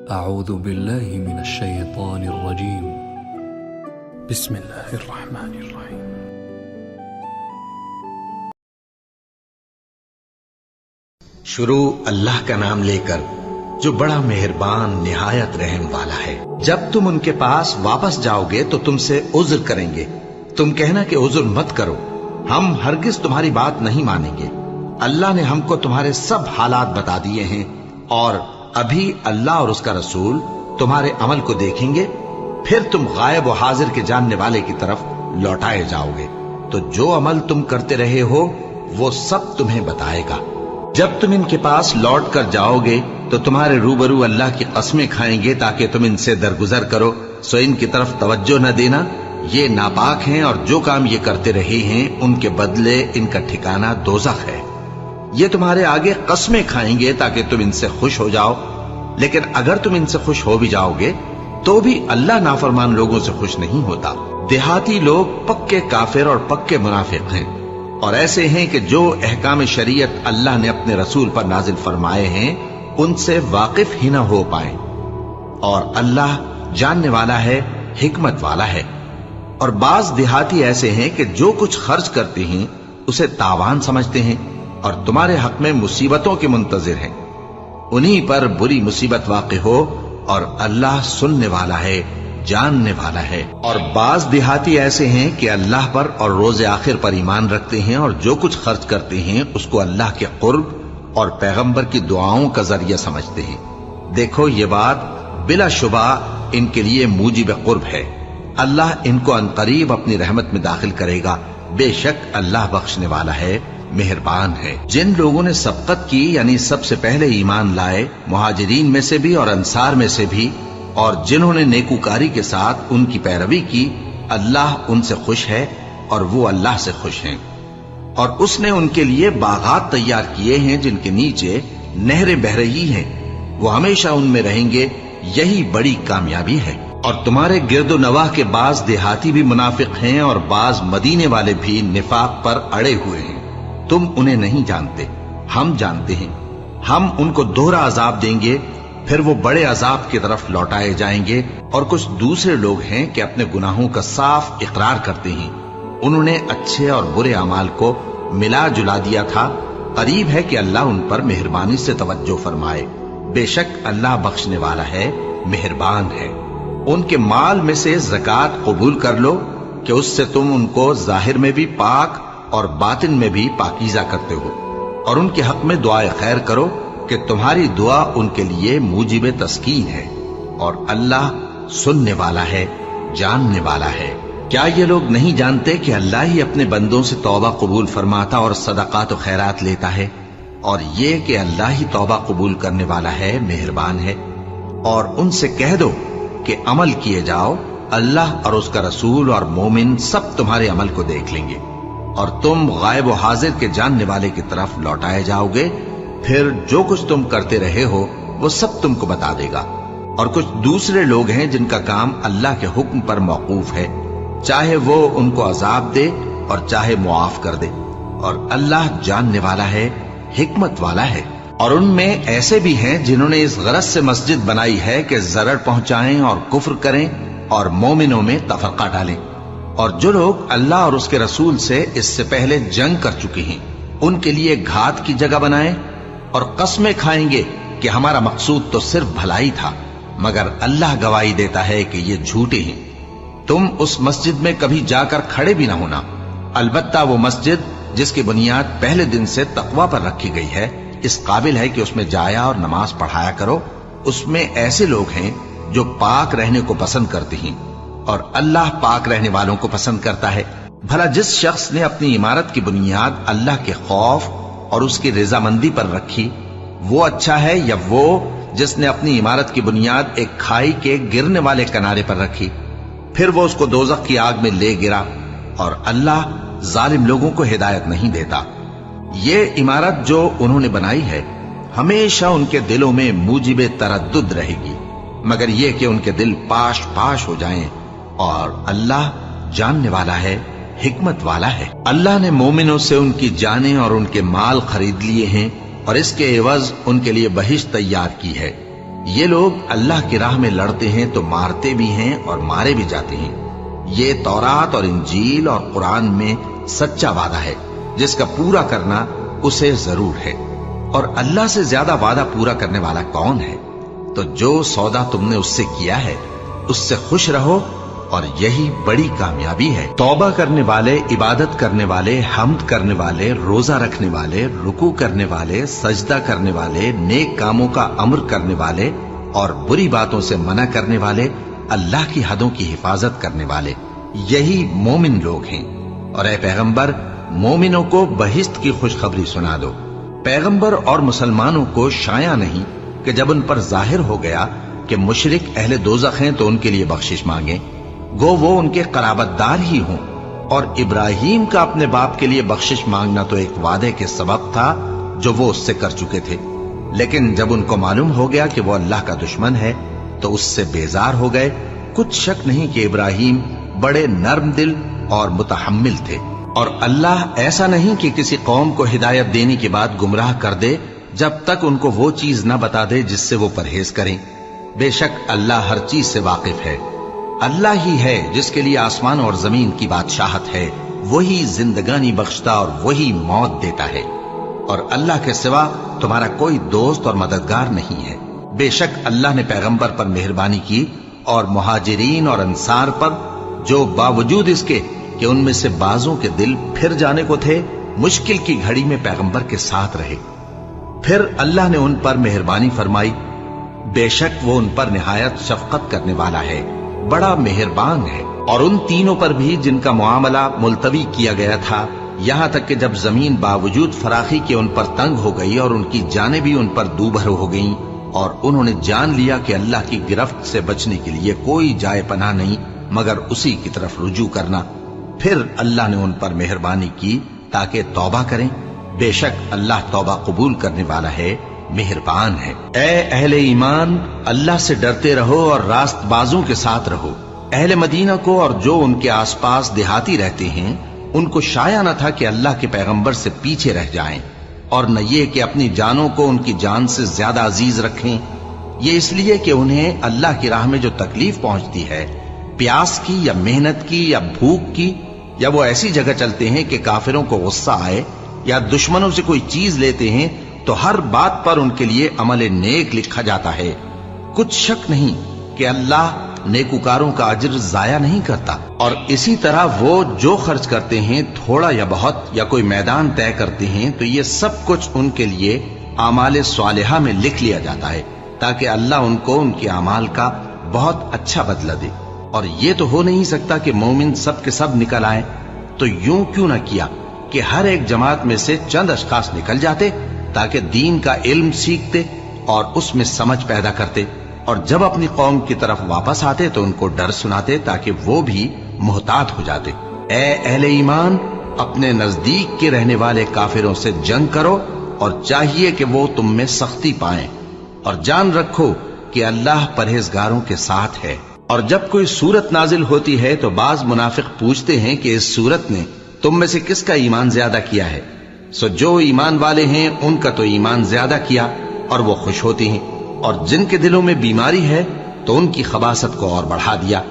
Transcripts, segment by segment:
أعوذ بالله من الشيطان الرجيم. بسم الله الرحمن الرحيم. شروع اللہ کا نام لے کر جو بڑا مہربان نہایت رحم والا ہے۔ جب تم ان کے پاس واپس جاؤ گے تو تم سے عذر کریں گے، تم کہنا کہ عذر مت کرو، ہم ہرگز تمہاری بات نہیں مانیں گے۔ اللہ نے ہم کو تمہارے سب حالات بتا دیے ہیں، اور ابھی اللہ اور اس کا رسول تمہارے عمل کو دیکھیں گے، پھر تم غائب و حاضر کے جاننے والے کی طرف لوٹائے جاؤ گے، تو جو عمل تم کرتے رہے ہو وہ سب تمہیں بتائے گا۔ جب تم ان کے پاس لوٹ کر جاؤ گے تو تمہارے روبرو اللہ کی قسمیں کھائیں گے تاکہ تم ان سے درگزر کرو، سو ان کی طرف توجہ نہ دینا، یہ ناپاک ہیں اور جو کام یہ کرتے رہے ہیں ان کے بدلے ان کا ٹھکانہ دوزخ ہے۔ یہ تمہارے آگے قسمیں کھائیں گے تاکہ تم ان سے خوش ہو جاؤ، لیکن اگر تم ان سے خوش ہو بھی جاؤ گے تو بھی اللہ نافرمان لوگوں سے خوش نہیں ہوتا۔ دیہاتی لوگ پکے کافر اور پکے منافق ہیں، اور ایسے ہیں کہ جو احکام شریعت اللہ نے اپنے رسول پر نازل فرمائے ہیں ان سے واقف ہی نہ ہو پائیں، اور اللہ جاننے والا ہے، حکمت والا ہے۔ اور بعض دیہاتی ایسے ہیں کہ جو کچھ خرچ کرتے ہیں اسے تاوان سمجھتے ہیں اور تمہارے حق میں مصیبتوں کے منتظر ہیں، انہی پر بری مصیبت واقع ہو، اور اللہ سننے والا ہے، جاننے والا ہے۔ اور بعض دیہاتی ایسے ہیں کہ اللہ پر اور روز آخر پر ایمان رکھتے ہیں، اور جو کچھ خرچ کرتے ہیں اس کو اللہ کے قرب اور پیغمبر کی دعاؤں کا ذریعہ سمجھتے ہیں۔ دیکھو یہ بات بلا شبہ ان کے لیے موجب قرب ہے، اللہ ان کو عنقریب اپنی رحمت میں داخل کرے گا، بے شک اللہ بخشنے والا ہے، مہربان ہے۔ جن لوگوں نے سبقت کی یعنی سب سے پہلے ایمان لائے، مہاجرین میں سے بھی اور انصار میں سے بھی، اور جنہوں نے نیکوکاری کے ساتھ ان کی پیروی کی، اللہ ان سے خوش ہے اور وہ اللہ سے خوش ہیں۔ اور اس نے ان کے لیے باغات تیار کیے ہیں جن کے نیچے نہریں بہہ رہی ہیں، وہ ہمیشہ ان میں رہیں گے، یہی بڑی کامیابی ہے۔ اور تمہارے گرد و نواح کے بعض دیہاتی بھی منافق ہیں اور بعض مدینے والے بھی نفاق پر اڑے ہوئے ہیں، تم انہیں نہیں جانتے، ہم جانتے ہیں۔ ہم ان کو دوہرا عذاب دیں گے، پھر وہ بڑے عذاب کی طرف لوٹائے جائیں گے۔ اور کچھ دوسرے لوگ ہیں کہ اپنے گناہوں کا صاف اقرار کرتے ہیں، انہوں نے اچھے اور برے اعمال کو ملا جلا دیا تھا، قریب ہے کہ اللہ ان پر مہربانی سے توجہ فرمائے، بے شک اللہ بخشنے والا ہے، مہربان ہے۔ ان کے مال میں سے زکوٰۃ قبول کر لو کہ اس سے تم ان کو ظاہر میں بھی پاک اور باطن میں بھی پاکیزہ کرتے ہو، اور ان کے حق میں دعائے خیر کرو کہ تمہاری دعا ان کے لیے موجب تسکین ہے، اور اللہ سننے والا ہے، جاننے والا ہے۔ کیا یہ لوگ نہیں جانتے کہ اللہ ہی اپنے بندوں سے توبہ قبول فرماتا اور صدقات و خیرات لیتا ہے، اور یہ کہ اللہ ہی توبہ قبول کرنے والا ہے، مہربان ہے۔ اور ان سے کہہ دو کہ عمل کیے جاؤ، اللہ اور اس کا رسول اور مومن سب تمہارے عمل کو دیکھ لیں گے، اور تم غائب و حاضر کے جاننے والے کی طرف لوٹائے جاؤ گے، پھر جو کچھ تم کرتے رہے ہو وہ سب تم کو بتا دے گا۔ اور کچھ دوسرے لوگ ہیں جن کا کام اللہ کے حکم پر موقوف ہے، چاہے وہ ان کو عذاب دے اور چاہے معاف کر دے، اور اللہ جاننے والا ہے، حکمت والا ہے۔ اور ان میں ایسے بھی ہیں جنہوں نے اس غرض سے مسجد بنائی ہے کہ ضرر پہنچائیں اور کفر کریں اور مومنوں میں تفرقہ ڈالیں، اور جو لوگ اللہ اور اس کے رسول سے اس سے پہلے جنگ کر چکے ہیں ان کے لیے گھات کی جگہ بنائیں، اور قسمیں کھائیں گے کہ ہمارا مقصود تو صرف بھلائی تھا، مگر اللہ گواہی دیتا ہے کہ یہ جھوٹے ہیں۔ تم اس مسجد میں کبھی جا کر کھڑے بھی نہ ہونا، البتہ وہ مسجد جس کی بنیاد پہلے دن سے تقوی پر رکھی گئی ہے اس قابل ہے کہ اس میں جایا اور نماز پڑھایا کرو۔ اس میں ایسے لوگ ہیں جو پاک رہنے کو پسند کرتے ہیں، اور اللہ پاک رہنے والوں کو پسند کرتا ہے۔ بھلا جس شخص نے اپنی عمارت کی بنیاد اللہ کے خوف اور اس کی رضامندی پر رکھی وہ اچھا ہے، یا وہ جس نے اپنی عمارت کی بنیاد ایک کھائی کے گرنے والے کنارے پر رکھی، پھر وہ اس کو دوزخ کی آگ میں لے گرا، اور اللہ ظالم لوگوں کو ہدایت نہیں دیتا۔ یہ عمارت جو انہوں نے بنائی ہے ہمیشہ ان کے دلوں میں موجب تردد رہے گی، مگر یہ کہ ان کے دل پاش پاش ہو جائیں، اور اللہ جاننے والا ہے، حکمت والا ہے۔ اللہ نے مومنوں سے ان کی جانیں اور ان کے مال خرید لیے ہیں، اور اس کے عوض ان کے لیے بہشت تیار کی ہے، یہ لوگ اللہ کی راہ میں لڑتے ہیں تو مارتے بھی ہیں اور مارے بھی جاتے ہیں۔ یہ تورات اور انجیل اور قرآن میں سچا وعدہ ہے جس کا پورا کرنا اسے ضرور ہے، اور اللہ سے زیادہ وعدہ پورا کرنے والا کون ہے؟ تو جو سودا تم نے اس سے کیا ہے اس سے خوش رہو، اور یہی بڑی کامیابی ہے۔ توبہ کرنے والے، عبادت کرنے والے، حمد کرنے والے، روزہ رکھنے والے، رکوع کرنے والے، سجدہ کرنے والے، نیک کاموں کا امر کرنے والے اور بری باتوں سے منع کرنے والے، اللہ کی حدوں کی حفاظت کرنے والے، یہی مومن لوگ ہیں۔ اور اے پیغمبر، مومنوں کو بہشت کی خوشخبری سنا دو۔ پیغمبر اور مسلمانوں کو شایع نہیں کہ جب ان پر ظاہر ہو گیا کہ مشرک اہل دوزخ ہیں تو ان کے لیے بخشش مانگیں، گو وہ ان کے قرابت دار ہی ہوں۔ اور ابراہیم کا اپنے باپ کے لیے بخشش مانگنا تو ایک وعدے کے سبب تھا جو وہ اس سے کر چکے تھے، لیکن جب ان کو معلوم ہو گیا کہ وہ اللہ کا دشمن ہے تو اس سے بیزار ہو گئے۔ کچھ شک نہیں کہ ابراہیم بڑے نرم دل اور متحمل تھے، اور اللہ ایسا نہیں کہ کسی قوم کو ہدایت دینے کے بعد گمراہ کر دے جب تک ان کو وہ چیز نہ بتا دے جس سے وہ پرہیز کریں۔ بے شک اللہ ہر چیز سے واقف ہے۔ اللہ ہی ہے جس کے لیے آسمان اور زمین کی بادشاہت ہے، وہی زندگانی بخشتا اور وہی موت دیتا ہے، اور اللہ کے سوا تمہارا کوئی دوست اور مددگار نہیں ہے۔ بے شک اللہ نے پیغمبر پر مہربانی کی اور مہاجرین اور انصار پر، جو باوجود اس کے کہ ان میں سے بعضوں کے دل پھر جانے کو تھے، مشکل کی گھڑی میں پیغمبر کے ساتھ رہے۔ پھر اللہ نے ان پر مہربانی فرمائی، بے شک وہ ان پر نہایت شفقت کرنے والا ہے، بڑا مہربان ہے۔ اور ان تینوں پر بھی جن کا معاملہ ملتوی کیا گیا تھا، یہاں تک کہ جب زمین باوجود فراخی کے ان پر تنگ ہو گئی اور ان کی جانیں بھی ان پر دوبھر ہو گئیں، اور انہوں نے جان لیا کہ اللہ کی گرفت سے بچنے کے لیے کوئی جائے پناہ نہیں مگر اسی کی طرف رجوع کرنا، پھر اللہ نے ان پر مہربانی کی تاکہ توبہ کریں۔ بے شک اللہ توبہ قبول کرنے والا ہے، مہربان ہے۔ اے اہل ایمان، اللہ سے ڈرتے رہو اور راست بازوں کے ساتھ رہو۔ اہل مدینہ کو اور جو ان کے آس پاس دیہاتی رہتے ہیں ان کو شایع نہ تھا کہ اللہ کے پیغمبر سے پیچھے رہ جائیں، اور نہ یہ کہ اپنی جانوں کو ان کی جان سے زیادہ عزیز رکھیں۔ یہ اس لیے کہ انہیں اللہ کی راہ میں جو تکلیف پہنچتی ہے، پیاس کی یا محنت کی یا بھوک کی، یا وہ ایسی جگہ چلتے ہیں کہ کافروں کو غصہ آئے یا دشمنوں سے کوئی چیز لیتے ہیں، تو ہر بات پر ان کے لیے عمل نیک لکھا جاتا ہے۔ کچھ شک نہیں کہ اللہ نیکوکاروں کا اجر ضائع نہیں کرتا۔ اور اسی طرح وہ جو خرچ کرتے ہیں، تھوڑا یا بہت یا کوئی میدان طے کرتے ہیں، تو یہ سب کچھ ان کے لیے اعمال صالحہ میں لکھ لیا جاتا ہے تاکہ اللہ ان کو ان کے اعمال کا بہت اچھا بدلہ دے۔ اور یہ تو ہو نہیں سکتا کہ مومن سب کے سب نکل آئیں، تو یوں کیوں نہ کیا کہ ہر ایک جماعت میں سے چند اشخاص نکل جاتے تاکہ دین کا علم سیکھتے اور اس میں سمجھ پیدا کرتے، اور جب اپنی قوم کی طرف واپس آتے تو ان کو ڈر سناتے تاکہ وہ بھی محتاط ہو جاتے۔ اے اہل ایمان، اپنے نزدیک کے رہنے والے کافروں سے جنگ کرو، اور چاہیے کہ وہ تم میں سختی پائیں، اور جان رکھو کہ اللہ پرہیزگاروں کے ساتھ ہے۔ اور جب کوئی سورت نازل ہوتی ہے تو بعض منافق پوچھتے ہیں کہ اس سورت نے تم میں سے کس کا ایمان زیادہ کیا ہے؟ سو جو ایمان والے ہیں ان کا تو ایمان زیادہ کیا اور وہ خوش ہوتے ہیں، اور جن کے دلوں میں بیماری ہے تو ان کی خباثت کو اور بڑھا دیا،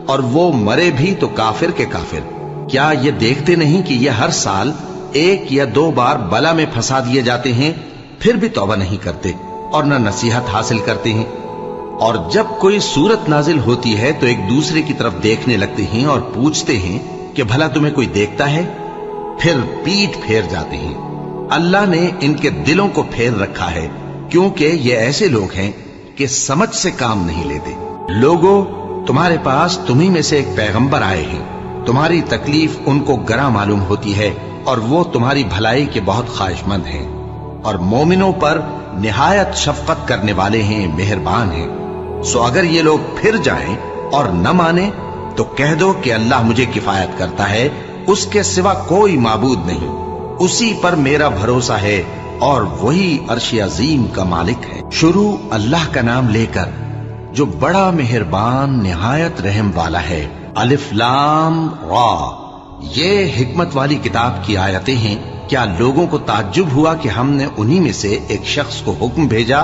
اور وہ مرے بھی تو کافر کے کافر۔ کیا یہ دیکھتے نہیں کہ یہ ہر سال 1 یا 2 بار بلا میں پھنسا دیے جاتے ہیں، پھر بھی توبہ نہیں کرتے اور نہ نصیحت حاصل کرتے ہیں؟ اور جب کوئی سورت نازل ہوتی ہے تو ایک دوسرے کی طرف دیکھنے لگتے ہیں اور پوچھتے ہیں کہ بھلا تمہیں کوئی دیکھتا ہے؟ پھر پیٹ پھیر جاتے ہیں۔ اللہ نے ان کے دلوں کو پھیر رکھا ہے، کیونکہ یہ ایسے لوگ ہیں کہ سمجھ سے کام نہیں لیتے۔ لوگوں، تمہارے پاس تمہیں میں سے ایک پیغمبر آئے ہیں، تمہاری تکلیف ان کو گراں معلوم ہوتی ہے اور وہ تمہاری بھلائی کے بہت خواہش مند ہیں، اور مومنوں پر نہایت شفقت کرنے والے ہیں، مہربان ہیں۔ سو اگر یہ لوگ پھر جائیں اور نہ مانیں تو کہہ دو کہ اللہ مجھے کفایت کرتا ہے، اس کے سوا کوئی معبود نہیں، اسی پر میرا بھروسہ ہے اور وہی عرش عظیم کا مالک ہے۔ شروع اللہ کا نام لے کر جو بڑا مہربان نہایت رحم والا ہے۔ الف لام را، یہ حکمت والی کتاب کی آیتیں ہیں۔ کیا لوگوں کو تعجب ہوا کہ ہم نے انہی میں سے ایک شخص کو حکم بھیجا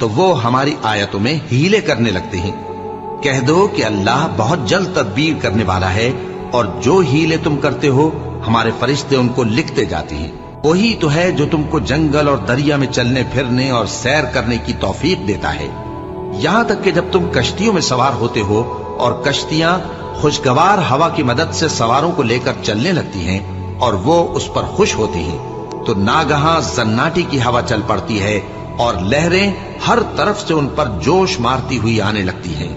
تو وہ ہماری آیتوں میں ہیلے کرنے لگتے ہیں۔ کہہ دو کہ اللہ بہت جلد تدبیر کرنے والا ہے، اور جو ہیلے تم کرتے ہو ہمارے فرشتے ان کو لکھتے جاتے ہیں۔ وہی تو ہے جو تم کو جنگل اور دریا میں چلنے پھرنے اور سیر کرنے کی توفیق دیتا ہے، یہاں تک کہ جب تم کشتیوں میں سوار ہوتے ہو اور کشتیاں خوشگوار ہوا کی مدد سے سواروں کو لے کر چلنے لگتی ہیں اور وہ اس پر خوش ہوتی ہیں، تو ناگہاں زناٹی کی ہوا چل پڑتی ہے اور لہریں ہر طرف سے ان پر جوش مارتی ہوئی آنے لگتی ہیں،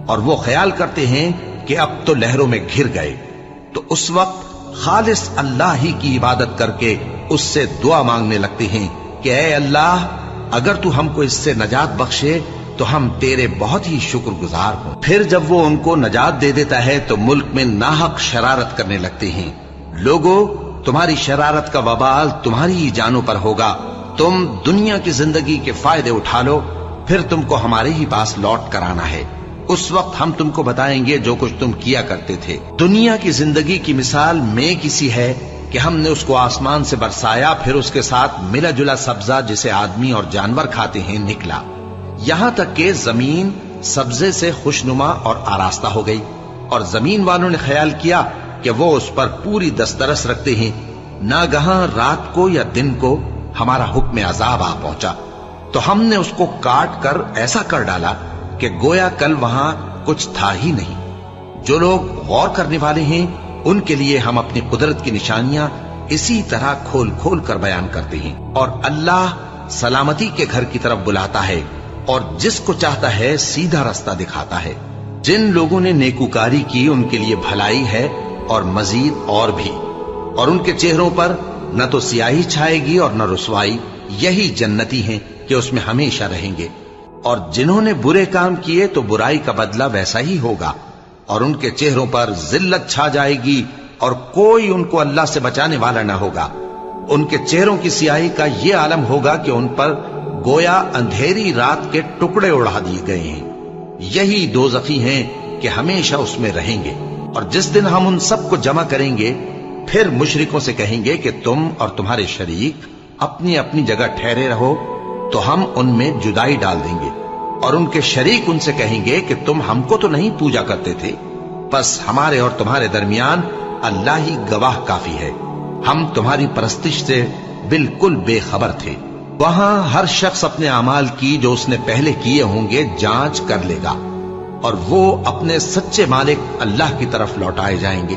اور وہ خیال کرتے ہیں کہ اب تو لہروں میں گھر گئے۔ تو اس وقت خالص اللہ ہی کی عبادت کر کے اس سے دعا مانگنے لگتے ہیں کہ اے اللہ، اگر تو ہم کو اس سے نجات بخشے تو ہم تیرے بہت ہی شکر گزار ہوں۔ پھر جب وہ ان کو نجات دے دیتا ہے تو ملک میں ناحق شرارت کرنے لگتے ہیں۔ لوگو، تمہاری شرارت کا وبال تمہاری ہی جانوں پر ہوگا۔ تم دنیا کی زندگی کے فائدے اٹھا لو، پھر تم کو ہمارے ہی پاس لوٹ کر آنا ہے۔ اس وقت ہم تم کو بتائیں گے جو کچھ تم کیا کرتے تھے۔ دنیا کی زندگی کی مثال میں کسی ہے کہ ہم نے اس کو آسمان سے برسایا، پھر اس کے ساتھ ملا جلا سبزہ جسے آدمی اور جانور کھاتے ہیں نکلا، یہاں تک کہ زمین سبزے سے خوشنما اور آراستہ ہو گئی، اور زمین والوں نے خیال کیا کہ وہ اس پر پوری دسترس رکھتے ہیں۔ ناگہاں رات کو یا دن کو ہمارا حکم عذاب آ پہنچا، تو ہم نے اس کو کاٹ کر ایسا کر ڈالا کہ گویا کل وہاں کچھ تھا ہی نہیں۔ جو لوگ غور کرنے والے ہیں ان کے لیے ہم اپنی قدرت کی نشانیاں اسی طرح کھول کھول کر بیان کرتے ہیں، اور اللہ سلامتی کے گھر کی طرف بلاتا ہے اور جس کو چاہتا ہے سیدھا رستہ دکھاتا ہے۔ جن لوگوں نے نیکوکاری کی ان کے لیے بھلائی ہے اور مزید اور بھی، اور ان کے چہروں پر نہ تو سیاہی چھائے گی اور نہ رسوائی، یہی جنتی ہیں کہ اس میں ہمیشہ رہیں گے۔ اور جنہوں نے برے کام کیے تو برائی کا بدلہ ویسا ہی ہوگا، اور ان کے چہروں پر ذلت چھا جائے گی اور کوئی ان کو اللہ سے بچانے والا نہ ہوگا۔ ان کے چہروں کی سیاہی کا یہ عالم ہوگا کہ ان پر گویا اندھیری رات کے ٹکڑے اڑا دیے گئے ہیں۔ یہی دوزخی ہیں کہ ہمیشہ اس میں رہیں گے۔ اور جس دن ہم ان سب کو جمع کریں گے، پھر مشرکوں سے کہیں گے کہ تم اور تمہارے شریک اپنی اپنی جگہ ٹھہرے رہو، تو ہم ان میں جدائی ڈال دیں گے، اور ان کے شریک ان سے کہیں گے کہ تم ہم کو تو نہیں پوجا کرتے تھے، بس ہمارے اور تمہارے درمیان اللہ ہی گواہ کافی ہے، ہم تمہاری پرستش سے بالکل بے خبر تھے۔ وہاں ہر شخص اپنے اعمال کی جو اس نے پہلے کیے ہوں گے جانچ کر لے گا، اور وہ اپنے سچے مالک اللہ کی طرف لوٹائے جائیں گے،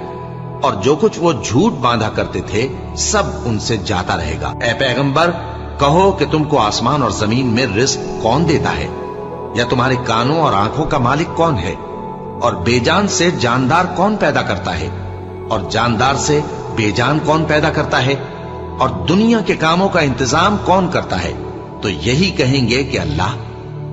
اور جو کچھ وہ جھوٹ باندھا کرتے تھے سب ان سے جاتا رہے گا۔ اے پیغمبر، کہو کہ تم کو آسمان اور زمین میں رزق کون دیتا ہے، یا تمہارے کانوں اور آنکھوں کا مالک کون ہے، اور بے جان سے جاندار کون پیدا کرتا ہے، اور جاندار سے بے جان کون پیدا کرتا ہے، اور دنیا کے کاموں کا انتظام کون کرتا ہے؟ تو یہی کہیں گے کہ اللہ۔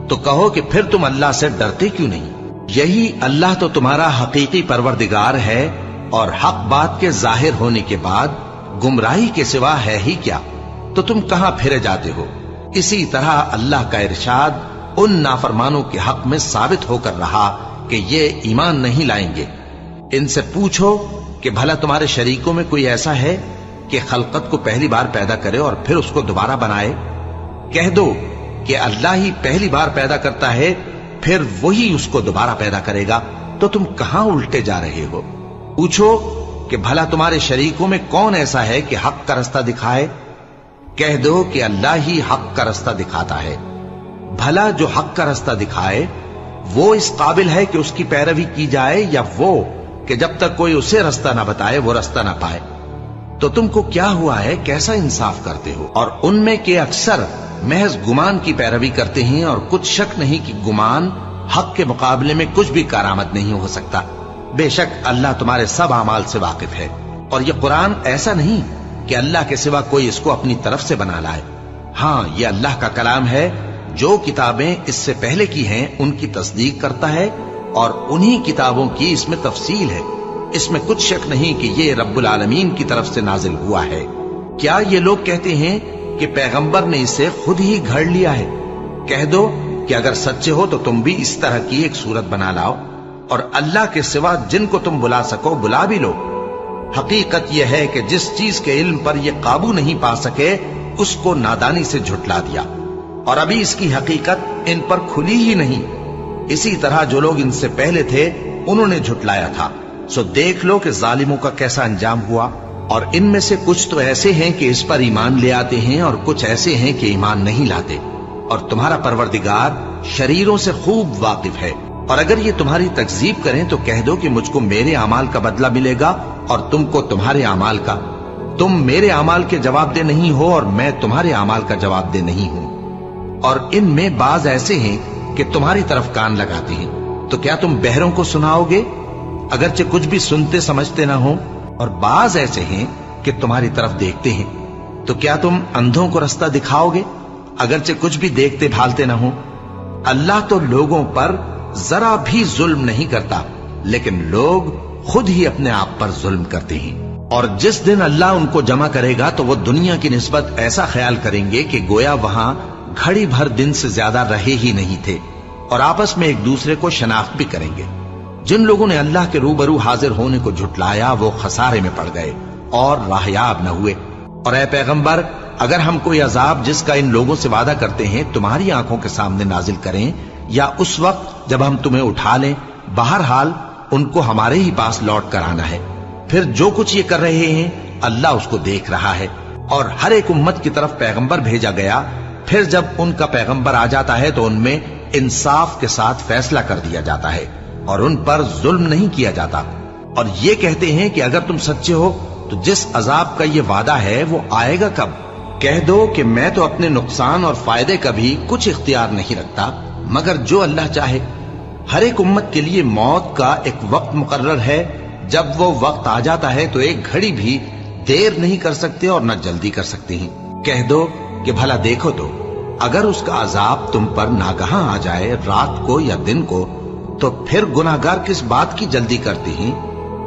تو کہو کہ پھر تم اللہ سے ڈرتے کیوں نہیں؟ یہی اللہ تو تمہارا حقیقی پروردگار ہے، اور حق بات کے ظاہر ہونے کے بعد گمراہی کے سوا ہے ہی کیا؟ تو تم کہاں پھرے جاتے ہو؟ اسی طرح اللہ کا ارشاد ان نافرمانوں کے حق میں ثابت ہو کر رہا کہ یہ ایمان نہیں لائیں گے۔ ان سے پوچھو کہ بھلا تمہارے شریکوں میں کوئی ایسا ہے کہ خلقت کو پہلی بار پیدا کرے اور پھر اس کو دوبارہ بنائے؟ کہہ دو کہ اللہ ہی پہلی بار پیدا کرتا ہے، پھر وہی اس کو دوبارہ پیدا کرے گا، تو تم کہاں الٹے جا رہے ہو؟ پوچھو کہ بھلا تمہارے شریکوں میں کون ایسا ہے کہ حق کا رستہ دکھائے؟ کہہ دو کہ اللہ ہی حق کا رستہ دکھاتا ہے۔ بھلا جو حق کا رستہ دکھائے وہ اس قابل ہے کہ اس کی پیروی کی جائے، یا وہ کہ جب تک کوئی اسے رستہ نہ بتائے وہ رستہ نہ پائے؟ تو تم کو کیا ہوا ہے، کیسا انصاف کرتے ہو؟ اور ان میں کے اکثر محض گمان کی پیروی کرتے ہیں، اور کچھ شک نہیں کہ گمان حق کے مقابلے میں کچھ بھی کارآمد نہیں ہو سکتا۔ بے شک اللہ تمہارے سب اعمال سے واقف ہے، اور یہ قرآن ایسا نہیں کہ اللہ کے سوا کوئی اس کو اپنی طرف سے بنا لائے۔ ہاں، یہ اللہ کا کلام ہے، جو کتابیں اس سے پہلے کی ہیں ان کی تصدیق کرتا ہے، اور انہی کتابوں کی اس میں تفصیل ہے۔ اس میں کچھ شک نہیں کہ یہ رب العالمین کی طرف سے نازل ہوا ہے۔ کیا یہ لوگ کہتے ہیں کہ پیغمبر نے اسے خود ہی گھڑ لیا ہے؟ کہہ دو کہ اگر سچے ہو تو تم بھی اس طرح کی ایک صورت بنا لاؤ، اور اللہ کے سوا جن کو تم بلا سکو بلا بھی لو۔ حقیقت یہ ہے کہ جس چیز کے علم پر یہ قابو نہیں پا سکے اس کو نادانی سے جھٹلا دیا، اور ابھی اس کی حقیقت ان پر کھلی ہی نہیں۔ اسی طرح جو لوگ ان سے پہلے تھے انہوں نے جھٹلایا تھا، سو دیکھ لو کہ ظالموں کا کیسا انجام ہوا۔ اور ان میں سے کچھ تو ایسے ہیں کہ اس پر ایمان لے آتے ہیں، اور کچھ ایسے ہیں کہ ایمان نہیں لاتے، اور تمہارا پروردگار شریروں سے خوب واقف ہے۔ اور اگر یہ تمہاری تکذیب کریں تو کہہ دو کہ مجھ کو میرے اعمال کا بدلہ ملے گا اور تم کو تمہارے اعمال کا۔ تم میرے اعمال کے جواب دہ نہیں ہو اور میں تمہارے اعمال کا جواب دہ نہیں ہوں۔ اور ان میں بعض ایسے ہیں کہ تمہاری طرف کان لگاتے ہیں، تو کیا تم بہروں کو سناؤ گے اگرچہ کچھ بھی سنتے سمجھتے نہ ہو؟ اور بعض ایسے ہیں کہ تمہاری طرف دیکھتے ہیں، تو کیا تم اندھوں کو رستہ دکھاؤ گے اگرچہ کچھ بھی دیکھتے بھالتے نہ ہو؟ اللہ تو لوگوں پر ذرا بھی ظلم نہیں کرتا، لیکن لوگ خود ہی اپنے آپ پر ظلم کرتے ہیں۔ اور جس دن اللہ ان کو جمع کرے گا تو وہ دنیا کی نسبت ایسا خیال کریں گے کہ گویا وہاں گھڑی بھر دن سے زیادہ رہے ہی نہیں تھے، اور آپس میں ایک دوسرے کو شناخت بھی کریں گے۔ جن لوگوں نے اللہ کے روبرو حاضر ہونے کو جھٹلایا وہ خسارے میں پڑ گئے اور راہیاب نہ ہوئے۔ اور اے پیغمبر، اگر ہم کوئی عذاب جس کا ان لوگوں سے وعدہ کرتے ہیں تمہاری آنکھوں کے سامنے نازل کریں یا اس وقت جب ہم تمہیں اٹھا لیں، بہرحال ان کو ہمارے ہی پاس لوٹ کر آنا ہے۔ پھر جو کچھ یہ کر رہے ہیں اللہ اس کو دیکھ رہا ہے۔ اور ہر ایک امت کی طرف پیغمبر بھیجا گیا، پھر جب ان کا پیغمبر آ جاتا ہے تو ان میں انصاف کے ساتھ فیصلہ کر دیا جاتا ہے اور ان پر ظلم نہیں کیا جاتا۔ اور یہ کہتے ہیں کہ اگر تم سچے ہو تو جس عذاب کا یہ وعدہ ہے وہ آئے گا کب؟ کہہ دو کہ میں تو اپنے نقصان اور فائدے کا بھی کچھ اختیار نہیں رکھتا مگر جو اللہ چاہے۔ ہر ایک امت کے لیے موت کا ایک وقت مقرر ہے، جب وہ وقت آ جاتا ہے تو ایک گھڑی بھی دیر نہیں کر سکتے اور نہ جلدی کر سکتے ہیں۔ کہہ دو کہ بھلا دیکھو تو اگر اس کا عذاب تم پر ناگہاں آ جائے رات کو یا دن کو تو پھر گناہگار کس بات کی جلدی کرتے ہیں؟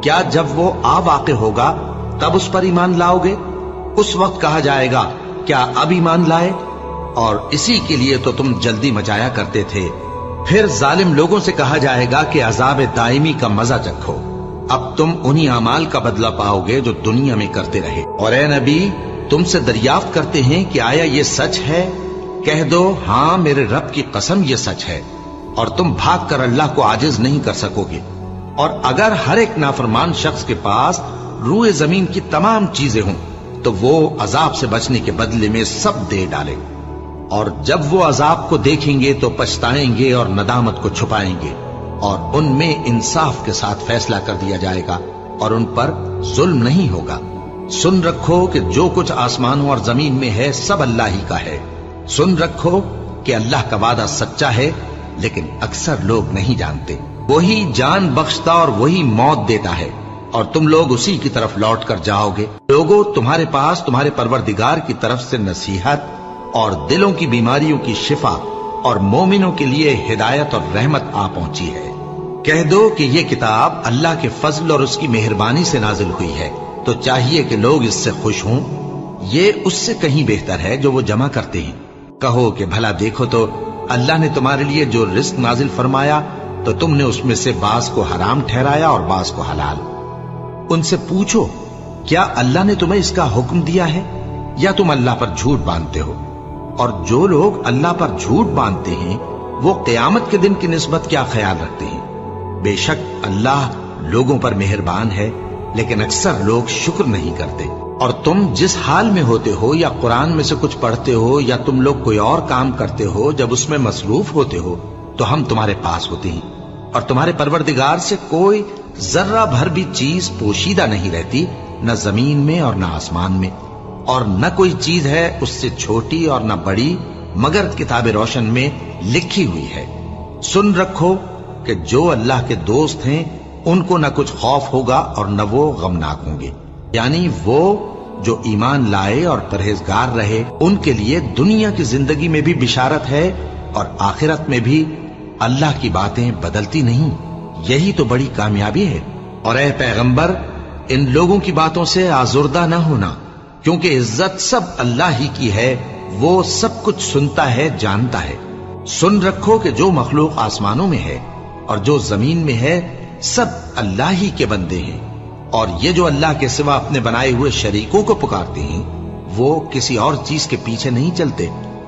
کیا جب وہ آ واقع ہوگا تب اس پر ایمان لاؤ گے؟ اس وقت کہا جائے گا کیا اب ایمان لائے؟ اور اسی کے لیے تو تم جلدی مچایا کرتے تھے۔ پھر ظالم لوگوں سے کہا جائے گا کہ عذاب دائمی کا مزہ چکھو، اب تم انہی اعمال کا بدلہ پاؤ گے جو دنیا میں کرتے رہے۔ اور اے نبی، تم سے دریافت کرتے ہیں کہ آیا یہ سچ ہے؟ کہہ دو ہاں میرے رب کی قسم یہ سچ ہے، اور تم بھاگ کر اللہ کو عاجز نہیں کر سکو گے۔ اور اگر ہر ایک نافرمان شخص کے پاس روئے زمین کی تمام چیزیں ہوں تو وہ عذاب سے بچنے کے بدلے میں سب دے ڈالے، اور جب وہ عذاب کو دیکھیں گے تو پچھتائیں گے اور ندامت کو چھپائیں گے، اور ان میں انصاف کے ساتھ فیصلہ کر دیا جائے گا اور ان پر ظلم نہیں ہوگا۔ سن رکھو کہ جو کچھ آسمانوں اور زمین میں ہے سب اللہ ہی کا ہے۔ سن رکھو کہ اللہ کا وعدہ سچا ہے، لیکن اکثر لوگ نہیں جانتے۔ وہی جان بخشتا اور وہی موت دیتا ہے، اور تم لوگ اسی کی طرف لوٹ کر جاؤ گے۔ لوگوں، تمہارے پاس تمہارے پروردگار کی طرف سے نصیحت اور دلوں کی بیماریوں کی شفا اور مومنوں کے لیے ہدایت اور رحمت آ پہنچی ہے۔ کہہ دو کہ یہ کتاب اللہ کے فضل اور اس کی مہربانی سے نازل ہوئی ہے، تو چاہیے کہ لوگ اس سے خوش ہوں۔ یہ اس سے کہیں بہتر ہے جو وہ جمع کرتے ہیں۔ کہو کہ بھلا دیکھو تو اللہ نے تمہارے لیے جو رزق نازل فرمایا تو تم نے اس میں سے بعض کو حرام ٹھہرایا اور بعض کو حلال۔ ان سے پوچھو کیا اللہ نے تمہیں اس کا حکم دیا ہے یا تم اللہ پر جھوٹ باندھتے ہو؟ اور جو لوگ اللہ پر جھوٹ باندھتے ہیں وہ قیامت کے دن کی نسبت کیا خیال رکھتے ہیں؟ بے شک اللہ لوگوں پر مہربان ہے، لیکن اکثر لوگ شکر نہیں کرتے۔ اور تم جس حال میں ہوتے ہو یا قرآن میں سے کچھ پڑھتے ہو یا تم لوگ کوئی اور کام کرتے ہو، جب اس میں مصروف ہوتے ہو تو ہم تمہارے پاس ہوتے ہیں، اور تمہارے پروردگار سے کوئی ذرہ بھر بھی چیز پوشیدہ نہیں رہتی، نہ زمین میں اور نہ آسمان میں، اور نہ کوئی چیز ہے اس سے چھوٹی اور نہ بڑی مگر کتاب روشن میں لکھی ہوئی ہے۔ سن رکھو کہ جو اللہ کے دوست ہیں ان کو نہ کچھ خوف ہوگا اور نہ وہ غمناک ہوں گے، یعنی وہ جو ایمان لائے اور پرہیزگار رہے ان کے لیے دنیا کی زندگی میں بھی بشارت ہے اور آخرت میں بھی اللہ کی باتیں بدلتی نہیں۔ یہی تو بڑی کامیابی ہے۔ اور اے پیغمبر، ان لوگوں کی باتوں سے آزردہ نہ ہونا، کیونکہ عزت سب اللہ ہی کی ہے، وہ سب کچھ سنتا ہے، جانتا ہے۔ سن رکھو کہ جو مخلوق آسمانوں میں ہے اور جو زمین میں ہے سب اللہ ہی کے بندے ہیں، اور یہ جو اللہ کے سوا اپنے بنائے ہوئے شریکوں کو پکارتے ہیں وہ کسی اور چیز کے پیچھے نہیں چلتے،